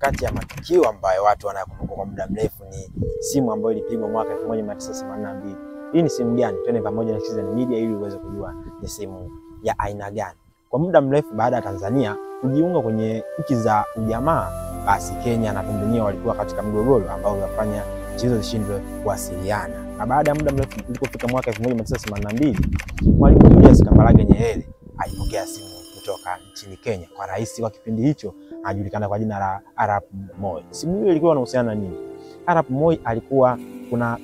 kati ya matukio ambayo watu wanakumbuka kwa muda mrefu ni simu ambayo ilipigwa mwaka 1982. Hii ni simu gani? Twende pamoja na Citizen Media ili uweze kujua ni simu ya aina gani. Kwa muda mrefu baada ya Tanzania kujiunga kwenye nchi za ujamaa, basi Kenya na Tanzania walikuwa katika mgogoro ambao ulifanya nchi hizo zishindwe kuwasiliana. Na baada ya muda mrefu ilipofika mwaka 1982, Mwalimu Julius Kambarage Nyerere alipokea simu kutoka nchini Kenya kwa rais wa kipindi hicho anajulikana kwa jina la Arap Moi. Simu hiyo ilikuwa inahusiana na nini? Arap Moi alikuwa kuna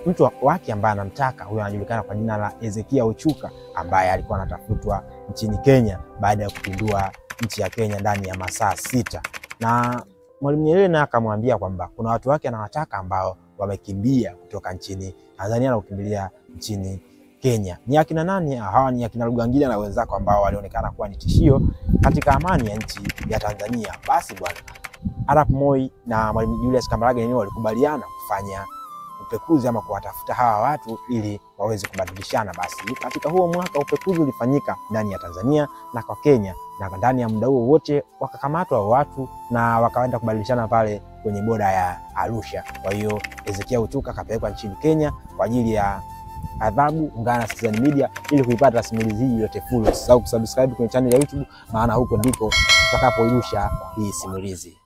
mtu wake ambaye anamtaka, huyo anajulikana kwa jina la Ezekia Ochuka, ambaye alikuwa anatafutwa nchini Kenya baada ya kupindua nchi ya Kenya ndani ya masaa 6. Na Mwalimu Nyerere naye akamwambia kwamba kuna watu wake anawataka ambao wamekimbia kutoka nchini Tanzania na kukimbilia nchini Kenya. Ni akina nani? Hawa ni akina Rugangila na wenzako ambao walionekana kuwa ni tishio katika amani ya nchi ya Tanzania. Basi bwana, Arap Moi na Mwalimu Julius Kambarage Nyerere walikubaliana kufanya upekuzi ama kuwatafuta hawa watu ili waweze kubadilishana. Basi katika huo mwaka upekuzi ulifanyika ndani ya Tanzania na kwa Kenya, na ndani ya muda huo wote wakakamatwa watu na wakaenda kubadilishana pale kwenye boda ya Arusha. Kwa hiyo Ezekia Ochuka akapelekwa nchini Kenya kwa ajili ya adhabu. Ungana na Citizen Media ili kuipata simulizi hii yote full. Usisahau kusubscribe kwenye channel ya YouTube, maana huko ndiko tutakapoirusha hii simulizi.